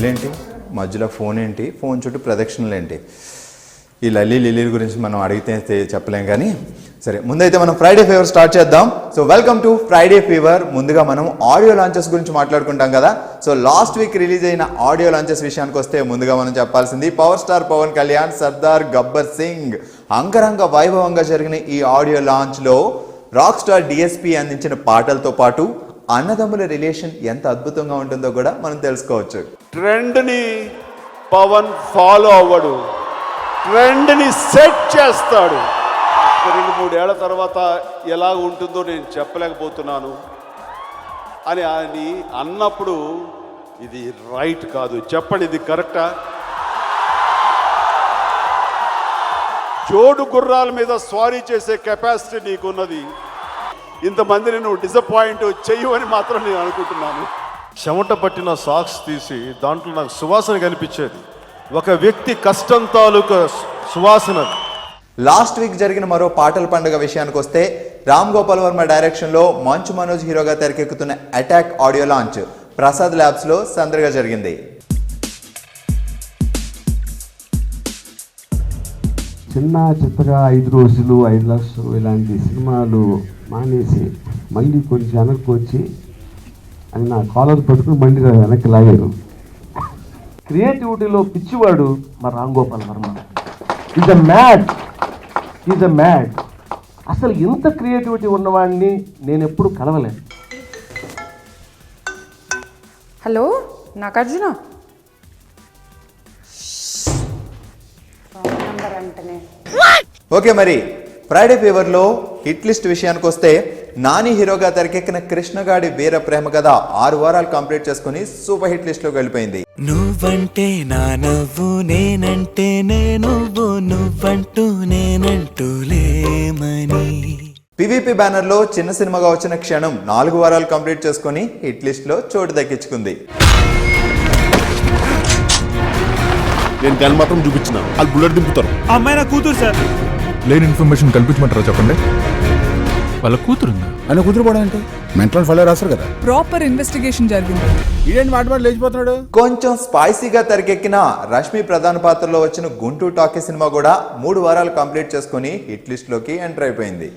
Bell మధ్యలో phone ఏంటి, phone చుట్టూ ప్రదక్షిణలు ఏంటి? ఈ లిల్లీ గురించి మనం అడిగితే చెప్పలేం. కానీ సరే, ముందైతే మనం ఫ్రైడే ఫీవర్ స్టార్ట్ చేద్దాం. So welcome to Friday fever. ముందుగా మనం ఆడియో లాంచెస్ గురించి మాట్లాడుకుంటాం కదా. సో లాస్ట్ వీక్ రిలీజ్ అయిన ఆడియో లాంచెస్ విషయానికి వస్తే ముందుగా మనం చెప్పాల్సింది పవర్ స్టార్ పవన్ కళ్యాణ్ సర్దార్ గబ్బర్ సింగ్ అంగరంగ వైభవంగా జరిగిన ఈ ఆడియో లాంచ్లో రాక్ స్టార్ డిఎస్పి అందించిన పాటలతో పాటు అన్నదమ్ముల రిలేషన్ ఎంత అద్భుతంగా ఉంటుందో కూడా మనం తెలుసుకోవచ్చు. ట్రెండ్ని పవన్ ఫాలో అవ్వడు, ట్రెండ్ని సెట్ చేస్తాడు. 2-3 ఏళ్ల తర్వాత ఎలా ఉంటుందో నేను చెప్పలేకపోతున్నాను అని అన్నప్పుడు ఇది రైట్ కాదు. చెప్పండి, ఇది కరెక్టా? జోడు గుర్రాల మీద స్వారీ చేసే కెపాసిటీ నీకున్నది. ఇంతమందిని నువ్వు డిసప్పాయింట్ చెయ్యవని మాత్రం నేను అనుకుంటున్నాను. చెమట పట్టిన సాక్స్ తీసి దాంట్లో నాకు సువాసన కనిపించేది. ఒక వ్యక్తి కష్టం తాలూకా సువాసన. లాస్ట్ వీక్ జరిగిన మరో పాటల పండుగ విషయానికి వస్తే రామ్ గోపాల్ వర్మ డైరెక్షన్లో మంచు మనోజ్ హీరోగా తెరకెక్కుతున్న అటాక్ ఆడియో లాంచ్ ప్రసాద్ ల్యాబ్స్లో సందడిగా జరిగింది. చిత్తగా 5 రోజులు 5 లక్షలు ఇలాంటి సినిమాలు మానేసి మళ్ళీ కొంచెం వెనక్కి వచ్చి అని నా కాలర్ పట్టుకుని బండి వెనక్కి లాగారు. క్రియేటివిటీలో పిచ్చివాడు మా Ram Gopal Varma. Is a mad. అసలు ఇంత క్రియేటివిటీ ఉన్నవాడిని నేను ఎప్పుడు కలవలేను. హలో నాగార్జున, ఓకే, మరి ఫ్రైడే ఫీవర్లో హిట్ లిస్ట్ విషయానికి వస్తే నాని హీరోగా తెరకెక్కిన కృష్ణగాడి వీర ప్రేమ కథ 6 వారాలు కంప్లీట్ చేసుకుని సూపర్ హిట్ లిస్ట్ లోకి వెళ్ళిపోయింది. నువ్వంటే నా నవ్వు, నేనంటే నేను నువ్వంటూ నేనంటూ లేమని. పివిపి బ్యానర్ లో చిన్న సినిమాగా వచ్చిన క్షణం 4 వారాలు కంప్లీట్ చేసుకుని హిట్ లిస్ట్ లో చోటు దక్కించుకుంది. నేను దాన్ని మాత్రం చూపించిన వాళ్ళు బుల్లెట్ దింపుతారు. అమ్మాయి నా కూతురు సార్. లేని ఇన్ఫర్మేషన్ కల్పించమంటారా చెప్పండి. వాళ్ళ కూతురుందా? అని కూతురు పోవడం అంటే మెంటల్ ఫాలో రాస్తారు కదా. ప్రాపర్ ఇన్వెస్టిగేషన్ జరిగింది. ఇదేంటి మాట లేచిపోతున్నాడు. కొంచెం స్పైసీగా తెరకెక్కిన రష్మి ప్రధాన పాత్రలో వచ్చిన గుంటూరు టాకీ సినిమా కూడా 3 వారాలు కంప్లీట్ చేసుకుని హిట్ లిస్ట్ లోకి ఎంటర్ అయిపోయింది.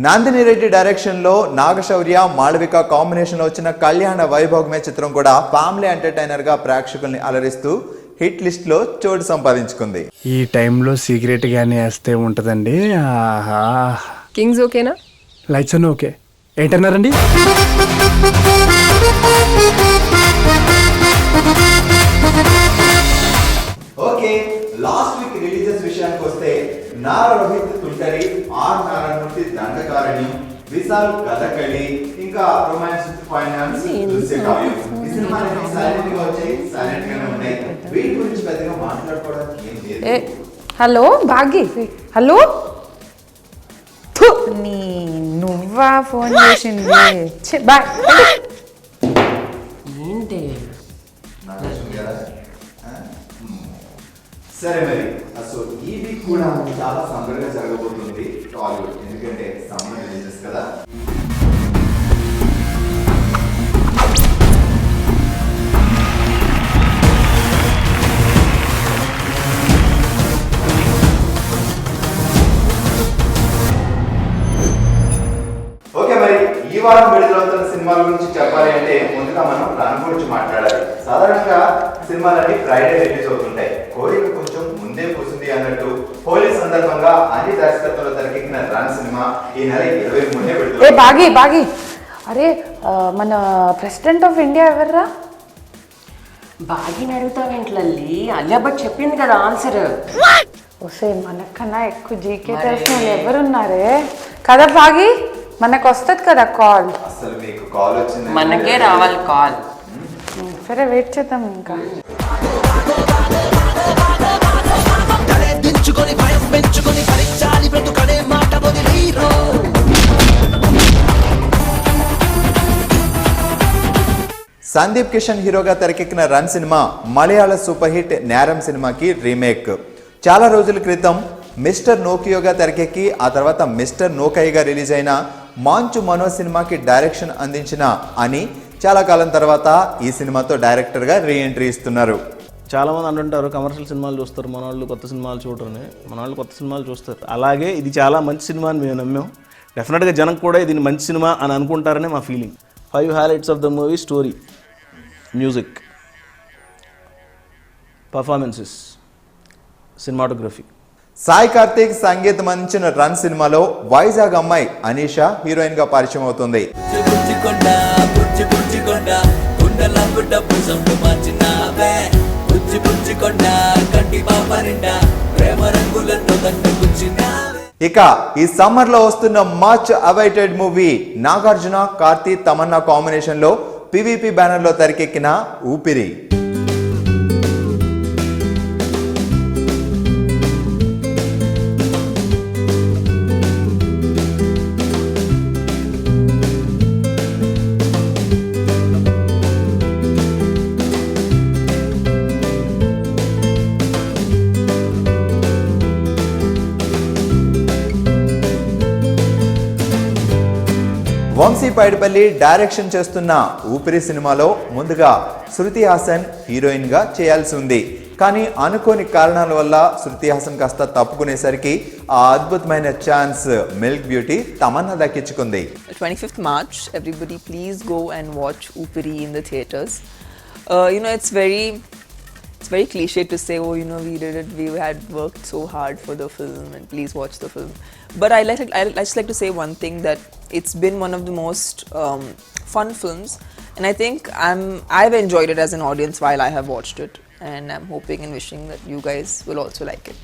నందిని రెడ్డి డైరెక్షన్ లో నాగశౌర్య మాళవిక కాంబినేషన్ లో వచ్చిన కళ్యాణ వైభోగమే చిత్రం కూడా ఫ్యామిలీ ఎంటర్టైనర్ గా ప్రేక్షకుల్ని అలరిస్తూ హిట్ లిస్ట్ లో చోటు సంపాదించుకుంది. ఈ టైంలో సీక్రెట్ గానే వేస్తే ఉంటదండి. కింగ్స్ ఓకేనా? లైట్స్ అన్నీ ఓకే. ఏంటన్నారండి? ఓకే, లాస్ట్ వీక్ రిలీజెస్ విషయానికి వస్తే నారా రోహిత్ తుంటరి, ఆర్ నారాయణమూర్తి దండకారణి, విశాల్ కథకళి, ఇంకా రొమాన్స్ ఫైనాన్స్ దృశ్యకావ్యం. ఈ సినిమాలు సైలెంట్ గా వచ్చాయి, సైలెంట్ గానే ఉన్నాయి. వీటి గురించి పెద్దగా మాట్లాడుకోవడానికి ఏం లేదు. హలో భాగ్య, హలో. నువ్వా ఫోన్ చేసింది? బాయ్. ఏంటి సరే, మరి అసలు ఈ వీక్ కూడా చాలా సందడిగా జరగబోతుంది టాలీవుడ్. ఎందుకంటే సమ్మర్ రిలీజెస్ కదా. ఓకే, మరి ఈ వారం విడుదలవుతున్న సినిమాల గురించి చెప్పాలి అంటే ముందుగా మనం రన్ గురించి మాట్లాడాలి. సాధారణంగా సినిమాలన్నీ ఫ్రైడే రిలీజ్ అవుతుంటాయి. కోరిక కొంచెం ముందే కూర్చుంది అన్నట్టు హోలీ సందర్భంగా అన్ని దర్శకత్వంలో తెరకెక్కిన రన్ సినిమా ఈ నెల 23నే విడుదల. బాగి అరే, మన ప్రెసిడెంట్ ఆఫ్ ఇండియా ఎవర్రా? బాగిని అడుగుతావేంట్లల్లి? అలియా భట్ చెప్పింది కదా ఆన్సర్. వస్తే మనకన్నా ఎక్కువ జీకే తెలిసిన ఎవరున్నారే కదా బాగి? మనకు వస్తుంది కదా కాల్. అసలు మీకు కాల్ వచ్చింది? మనకే రావాలి కాల్. సరే, వెయిట్ చేద్దాం. ఇంకా సందీప్ కిషన్ హీరోగా తెరకెక్కిన రన్ సినిమా మలయాళ సూపర్ హిట్ నేరం సినిమాకి రీమేక్. చాలా రోజుల క్రితం మిస్టర్ నోకియోగా తెరకెక్కి ఆ తర్వాత మిస్టర్ నోకైగా రిలీజ్ అయిన మంచు మనోజ్ సినిమాకి డైరెక్షన్ అందించిన అని చాలా కాలం తర్వాత ఈ సినిమాతో డైరెక్టర్గా రీఎంట్రీ ఇస్తున్నారు. చాలామంది అంటుంటారు కమర్షియల్ సినిమాలు చూస్తారు, మన వాళ్ళు కొత్త సినిమాలు చూడరని. మన వాళ్ళు కొత్త సినిమాలు చూస్తారు. అలాగే ఇది చాలా మంచి సినిమా అని మేము నమ్మాం. డెఫినెట్గా జనం కూడా ఇది మంచి సినిమా అని అనుకుంటారని మా feeling. 5 highlights of the movie: story, music, performances, cinematography. Sai Karthik సంగీతం అందించిన రన్ సినిమాలో వైజాగ్ అమ్మాయి అనీషా హీరోయిన్ గా పరిచయం అవుతుంది. ఇక ఈ సమ్మర్ లో వస్తున్న much awaited movie Nagarjuna, Karthi, Tamannaah combination లో పివిపి బ్యానర్ లో తెరకెక్కిన ఊపిరి. వంశీ పైడిపల్లి డైరెక్షన్ చేస్తున్న ఊపిరి సినిమాలో ముందుగా శృతి హాసన్ హీరోయిన్ గా చేయాల్సి ఉంది. కానీ అనుకోని కారణాల వల్ల శృతి హాసన్ కాస్త తప్పుకునేసరికి ఆ అద్భుతమైన ఛాన్స్ మిల్క్ బ్యూటీ తమన్నా దక్కించుకుంది. 25th March, everybody please go and watch Upiri in the theaters. It's very cliche to say, oh, we did it, we had worked so hard for the film and please watch the film. But I just like to say one thing, that it's been one of the most fun films, and I think I've enjoyed it as an audience while I have watched it, and I'm hoping and wishing that you guys will also like it.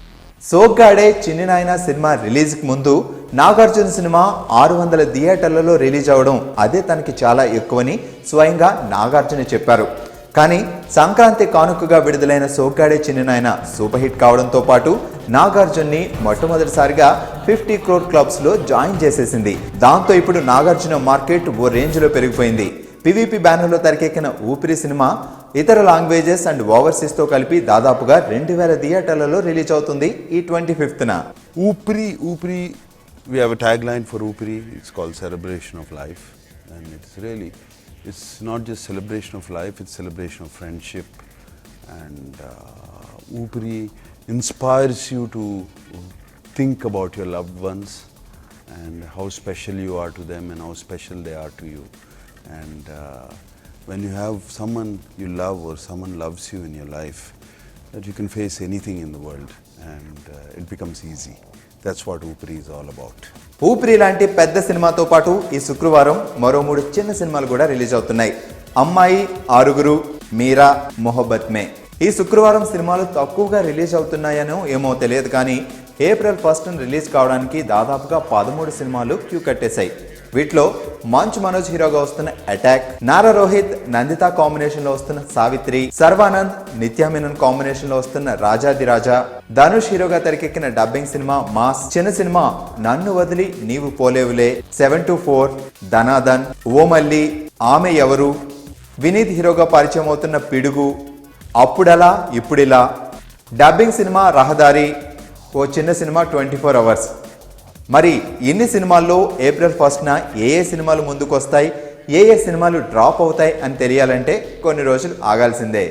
Soggade Chinni నాయన cinema రిలీజ్కి ముందు Nagarjuna cinema 600 థియేటర్లలో release అవడం అదే తనకి చాలా ఎక్కువని స్వయంగా నాగార్జున చెప్పారు. కానీ సంక్రాంతి కానుకగా విడుదలైన సోగ్గాడే చిన్ని నాయన సూపర్ హిట్ కావడంతో పాటు నాగార్జున్ని మొట్టమొదటిసారిగా 50 crore క్లబ్స్లో జాయిన్ చేసేసింది. దాంతో ఇప్పుడు నాగార్జున మార్కెట్ ఓ రేంజ్లో పెరిగిపోయింది. పివిపి బ్యానర్లో తెరకెక్కిన ఊపిరి సినిమా ఇతర లాంగ్వేజెస్ అండ్ ఓవర్సీస్తో కలిపి దాదాపుగా 2000 థియేటర్లలో రిలీజ్ అవుతుంది ఈ 25th. ఊపిరి, we have a tagline for Upiri. It's called Celebration of Life, and it's not just celebration of life, it's celebration of friendship, and Upiri inspires you to think about your loved ones and how special you are to them and how special they are to you. And when you have someone you love or someone loves you in your life, that you can face anything in the world, and it becomes easy. That's what Upiri is all about. ఊపిరి లాంటి పెద్ద సినిమాతో పాటు ఈ శుక్రవారం మరో 3 చిన్న సినిమాలు కూడా రిలీజ్ అవుతున్నాయి. అమ్మాయి, ఆరుగురు, మీరా, మొహబ్బత్ మే. ఈ శుక్రవారం సినిమాలు తక్కువగా రిలీజ్ అవుతున్నాయనో ఏమో తెలియదు, కానీ April 1st రిలీజ్ కావడానికి దాదాపుగా 13 సినిమాలు క్యూ కట్టేశాయి. వీటిలో మంచు మనోజ్ హీరోగా వస్తున్న అటాక్, నారా రోహిత్, నందిత కాంబినేషన్ లో వస్తున్న సావిత్రి, సర్వానంద్, నిత్యా మేనన్ కాంబినేషన్ లో వస్తున్న రాజాది రాజా, ధనుష్ హీరోగా తెరకెక్కిన డబ్బింగ్ సినిమా మాస్, చిన్న సినిమా నన్ను వదిలి నీవు పోలేవులే, 724, ధనాదన్, ఓ మల్లి, ఆమె ఎవరు, వినీత్ హీరోగా పరిచయం అవుతున్న పిడుగు, అప్పుడలా ఇప్పుడిలా, డబ్బింగ్ సినిమా రహదారి, ఓ చిన్న సినిమా 24 hours. మరి ఇన్ని సినిమాల్లో April 1st ఏ సినిమాలు ముందుకు వస్తాయి, ఏ సినిమాలు డ్రాప్ అవుతాయి అని తెలియాలంటే కొన్ని రోజులు ఆగాల్సిందే.